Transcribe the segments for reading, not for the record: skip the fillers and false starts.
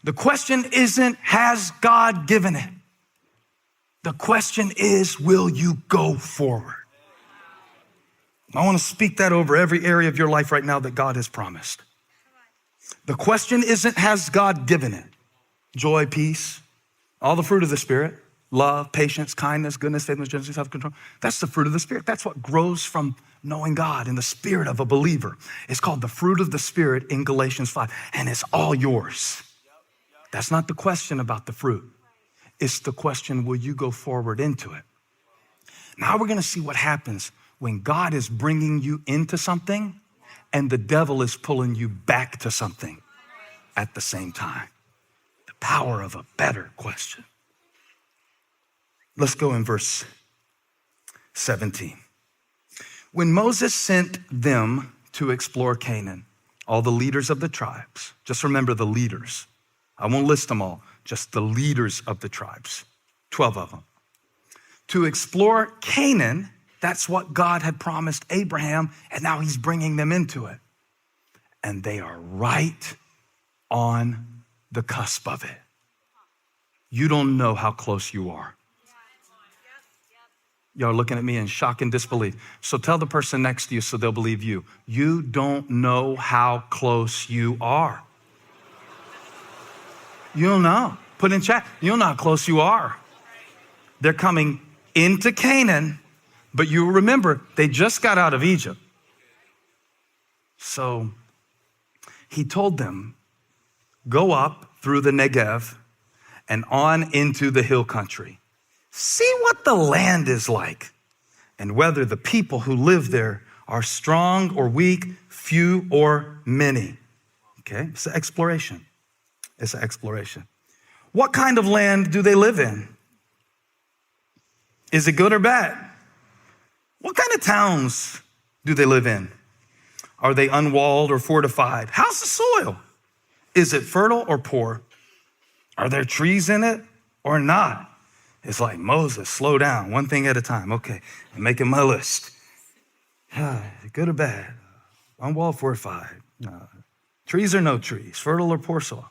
The question isn't, has God given it? The question is, will you go forward? I want to speak that over every area of your life right now that God has promised. The question isn't, has God given it? Joy, peace, all the fruit of the Spirit, love, patience, kindness, goodness, faithfulness, gentleness, self-control. That's the fruit of the Spirit. That's what grows from knowing God in the spirit of a believer. It's called the fruit of the Spirit in Galatians 5, and it's all yours. That's not the question about the fruit. It's the question, will you go forward into it? Now we're going to see what happens when God is bringing you into something and the devil is pulling you back to something at the same time. The power of a better question. Let's go in verse 17. When Moses sent them to explore Canaan, all the leaders of the tribes, just remember the leaders. I won't list them all, just the leaders of the tribes, 12 of them. To explore Canaan, that's what God had promised Abraham, and now he's bringing them into it. And they are right on the cusp of it. You don't know how close you are. Y'all are looking at me in shock and disbelief. So tell the person next to you so they'll believe you. You don't know how close you are. You don't know. Put in chat. You don't know how close you are. They're coming into Canaan, but you remember, they just got out of Egypt. So he told them, go up through the Negev and on into the hill country. See what the land is like and whether the people who live there are strong or weak, few or many. Okay, it's an exploration. It's an exploration. What kind of land do they live in? Is it good or bad? What kind of towns do they live in? Are they unwalled or fortified? How's the soil? Is it fertile or poor? Are there trees in it or not? It's like, Moses, slow down, one thing at a time. Okay, I'm making my list. Good or bad? Unwalled, fortified. Trees or no trees? Fertile or poor soil?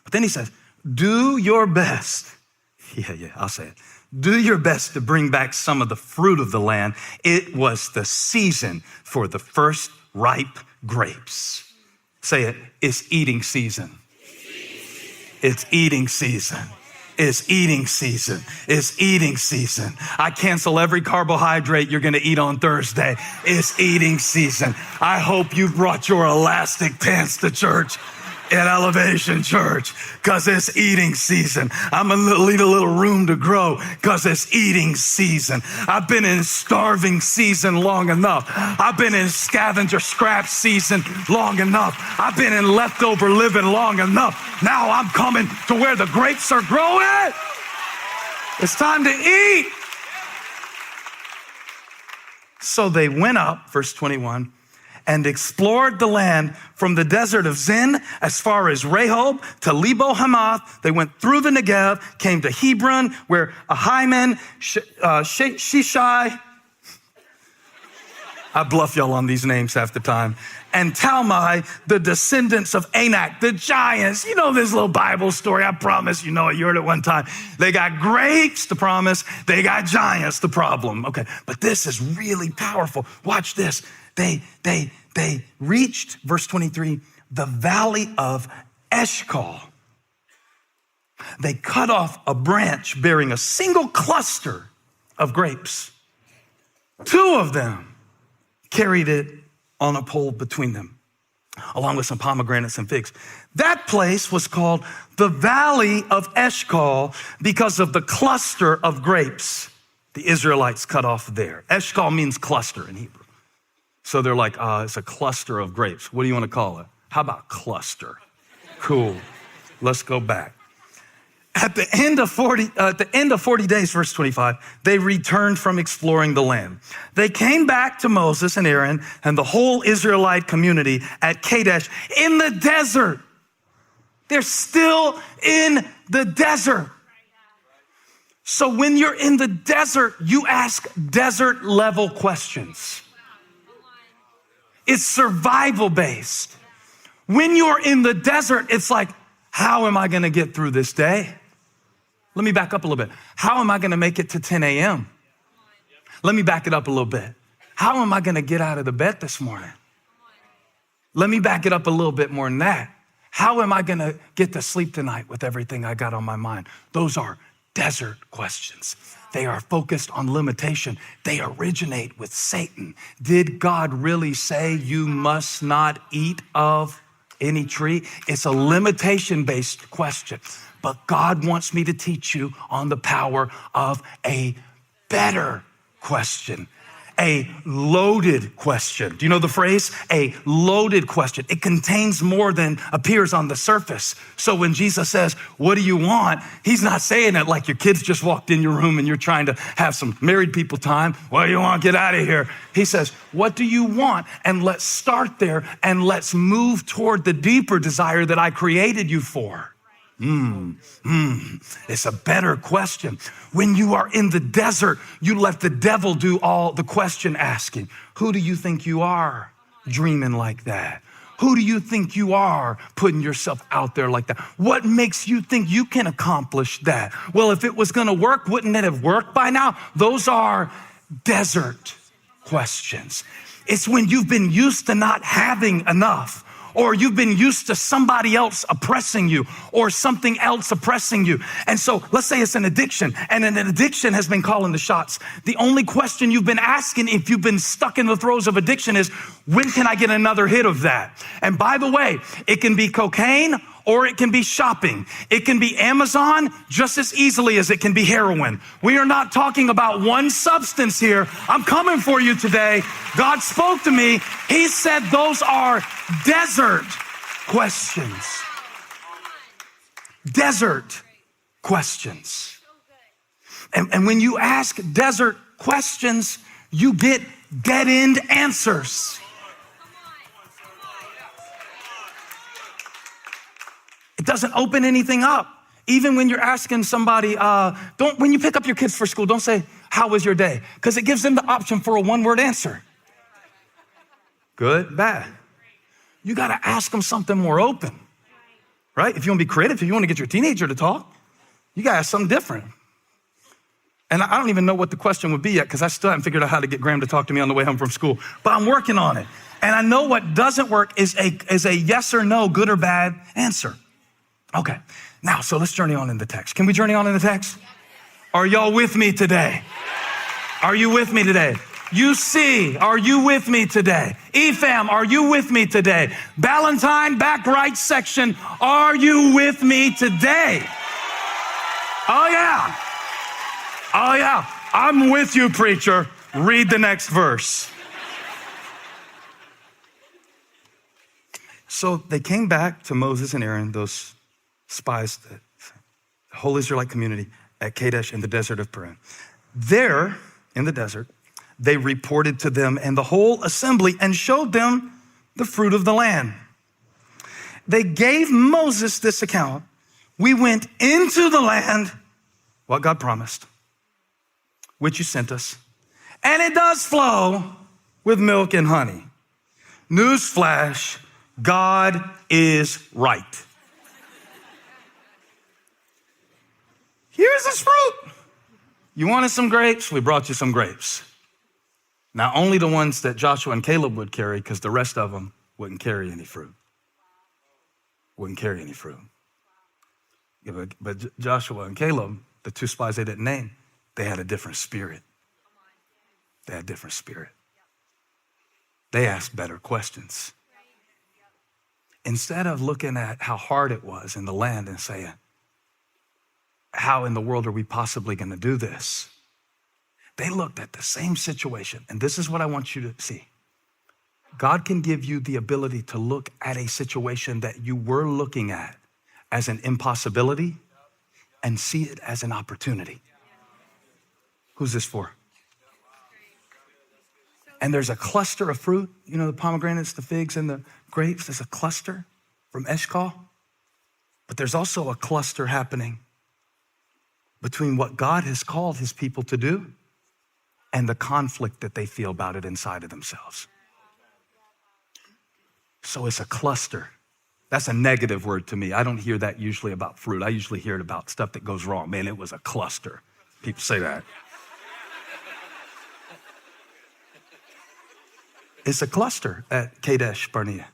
But then he says, do your best. I'll say it. Do your best to bring back some of the fruit of the land. It was the season for the first ripe grapes. Say it. It's eating season. It's eating season. It's eating season. It's eating season. I cancel every carbohydrate you're going to eat on Thursday. It's eating season. I hope you brought your elastic pants to church at Elevation Church because it's eating season. I'm going to leave a little room to grow because it's eating season. I've been in starving season long enough. I've been in scavenger scrap season long enough. I've been in leftover living long enough. Now I'm coming to where the grapes are growing. It's time to eat. So they went up, verse 21, and explored the land from the desert of Zin as far as Rehob to Lebo Hamath. They went through the Negev, came to Hebron, where Ahiman, Shishai, I bluff y'all on these names half the time, and Talmai, the descendants of Anak, the giants. You know this little Bible story. I promise you know it. You heard it one time. They got grapes, the promise. They got giants, the problem. Okay, but this is really powerful. Watch this. They reached, verse 23, the valley of Eshcol. They cut off a branch bearing a single cluster of grapes. Two of them carried it on a pole between them, along with some pomegranates and figs. That place was called the Valley of Eshcol because of the cluster of grapes the Israelites cut off there. Eshcol means cluster in Hebrew. So they're like, it's a cluster of grapes. What do you want to call it? How about cluster? Cool. Let's go back. At the end of 40 days, verse 25, they returned from exploring the land. They came back to Moses and Aaron and the whole Israelite community at Kadesh in the desert. They're still in the desert. So when you're in the desert, you ask desert level questions. It's survival based. When you're in the desert, it's like, How am I going to get through this day? Let me back up a little bit. How am I going to make it to 10 a.m.? Let me back it up a little bit. How am I going to get out of the bed this morning? Let me back it up a little bit more than that. How am I going to get to sleep tonight with everything I got on my mind? Those are desert questions. They are focused on limitation. They originate with Satan. Did God really say you must not eat of any tree? It's a limitation-based question. But God wants me to teach you on the power of a better question. A loaded question. Do you know the phrase? A loaded question. It contains more than appears on the surface. So when Jesus says, what do you want? He's not saying it like your kids just walked in your room and you're trying to have some married people time. What do you want? Get out of here. He says, what do you want? And let's start there and let's move toward the deeper desire that I created you for. It's a better question. When you are in the desert, you let the devil do all the question asking. Who do you think you are dreaming like that? Who do you think you are putting yourself out there like that? What makes you think you can accomplish that? Well, if it was going to work, wouldn't it have worked by now? Those are desert questions. It's when you've been used to not having enough, or you've been used to somebody else oppressing you or something else oppressing you. And so let's say it's an addiction, and an addiction has been calling the shots. The only question you've been asking if you've been stuck in the throes of addiction is, when can I get another hit of that? And by the way, it can be cocaine or it can be shopping. It can be Amazon just as easily as it can be heroin. We are not talking about one substance here. I'm coming for you today. God spoke to me. He said those are desert questions. Desert questions. And when you ask desert questions, you get dead-end answers. It doesn't open anything up. Even when you're asking somebody, when you pick up your kids for school, don't say, how was your day? Because it gives them the option for a one-word answer. Good, bad. You got to ask them something more open, right? If you want to be creative, if you want to get your teenager to talk, you got to ask something different. And I don't even know what the question would be yet, because I still haven't figured out how to get Graham to talk to me on the way home from school, but I'm working on it. And I know what doesn't work is a yes or no, good or bad answer. Okay, now, so let's journey on in the text. Can we journey on in the text? Are y'all with me today? Are you with me today? UC, are you with me today? EFAM, are you with me today? Ballantine, back right section, are you with me today? Oh yeah. Oh yeah, I'm with you, preacher. Read the next verse. So they came back to Moses and Aaron, those spies, the whole Israelite community at Kadesh in the desert of Paran. There, in the desert, they reported to them and the whole assembly and showed them the fruit of the land. They gave Moses this account. We went into the land, what God promised, which you sent us, and it does flow with milk and honey. Newsflash, God is right. Here's this fruit. You wanted some grapes? We brought you some grapes. Now, only the ones that Joshua and Caleb would carry, because the rest of them wouldn't carry any fruit. Wouldn't carry any fruit. Yeah, but Joshua and Caleb, the two spies they didn't name, they had a different spirit. They had a different spirit. They asked better questions. Instead of looking at how hard it was in the land and saying, how in the world are we possibly going to do this? They looked at the same situation. And this is what I want you to see. God can give you the ability to look at a situation that you were looking at as an impossibility and see it as an opportunity. Who's this for? And there's a cluster of fruit. You know, the pomegranates, the figs, and the grapes. There's a cluster from Eshcol. But there's also a cluster happening between what God has called his people to do and the conflict that they feel about it inside of themselves. So it's a cluster That's a negative word to me. I don't hear that usually about fruit. I usually hear it about stuff that goes wrong. Man, it was a cluster. People say that. It's a cluster at Kadesh Barnea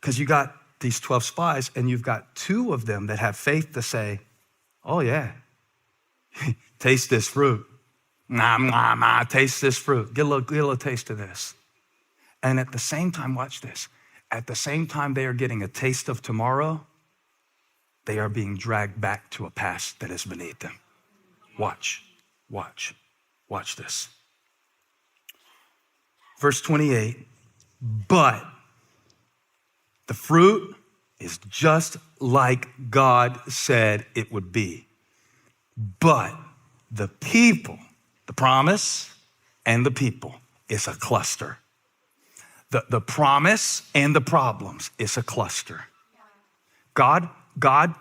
because you got these 12 spies and you've got 2 of them that have faith to say, oh yeah, taste this fruit. Taste this fruit. Get a little taste of this. And at the same time, watch this. At the same time they are getting a taste of tomorrow, they are being dragged back to a past that is beneath them. Watch this. Verse 28, but the fruit is just like God said it would be. But the people, the promise and the people is a cluster. The promise and the problems is a cluster. God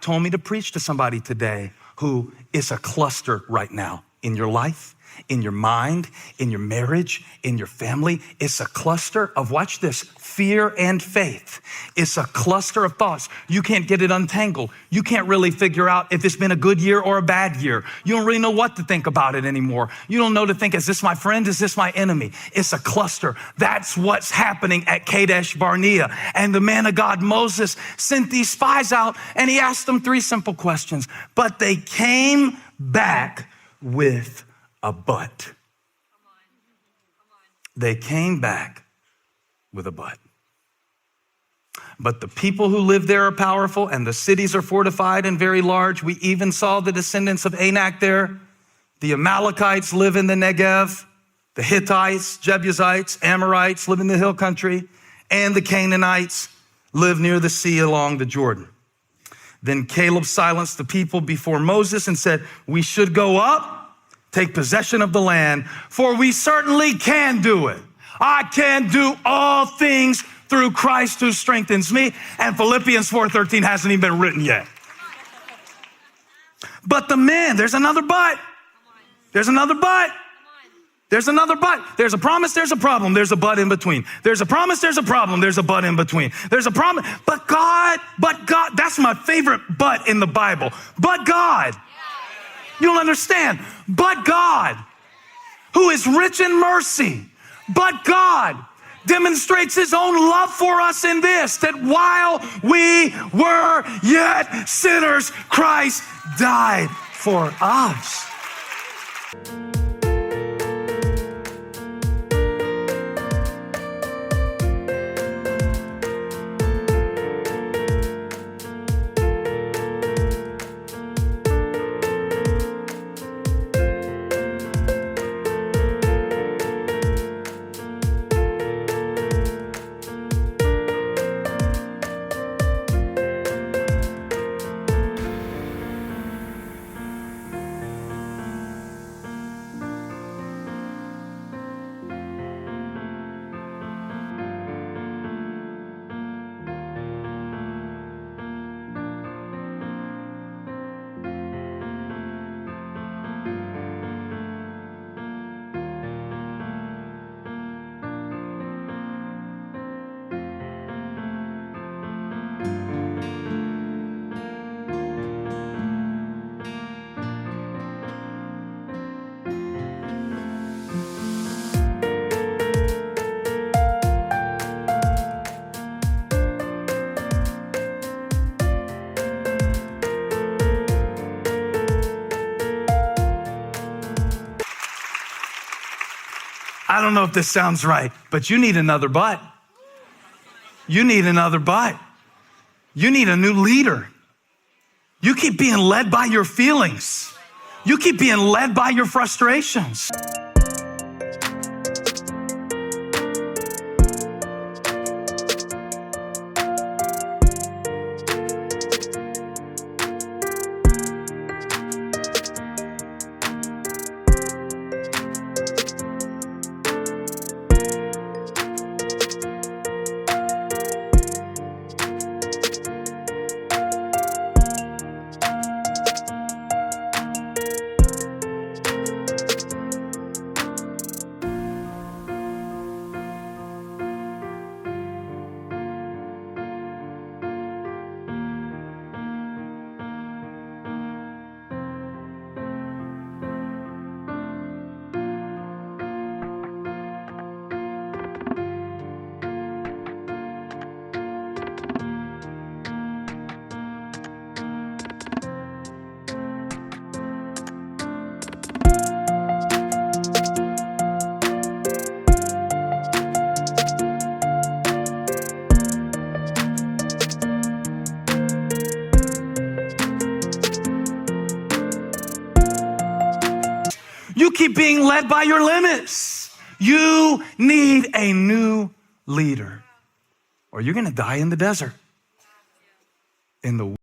told me to preach to somebody today who is a cluster right now in your life, in your mind, in your marriage, in your family. It's a cluster of, watch this, fear and faith. It's a cluster of thoughts. You can't get it untangled. You can't really figure out if it's been a good year or a bad year. You don't really know what to think about it anymore. You don't know to think, is this my friend? Is this my enemy? It's a cluster. That's what's happening at Kadesh Barnea. And the man of God, Moses, sent these spies out and he asked them 3 simple questions. But they came back with a but. They came back with a but. But the people who live there are powerful and the cities are fortified and very large. We even saw the descendants of Anak there. The Amalekites live in the Negev. The Hittites, Jebusites, Amorites live in the hill country. And the Canaanites live near the sea along the Jordan. Then Caleb silenced the people before Moses and said, we should go up, take possession of the land, for we certainly can do it. I can do all things through Christ who strengthens me. And Philippians 4:13 hasn't even been written yet. But the men, there's another but. There's another but. There's another but. There's a promise, there's a problem, there's a but in between. There's a promise, there's a problem, there's a but in between. There's a promise, but God, that's my favorite but in the Bible. But God. You don't understand. But God, who is rich in mercy, but God demonstrates his own love for us in this, that while we were yet sinners, Christ died for us. I don't know if this sounds right, but you need another but. You need another but. You need a new leader. You keep being led by your feelings. You keep being led by your frustrations. You keep being led by your limits. You need a new leader, or you're going to die in the desert. In the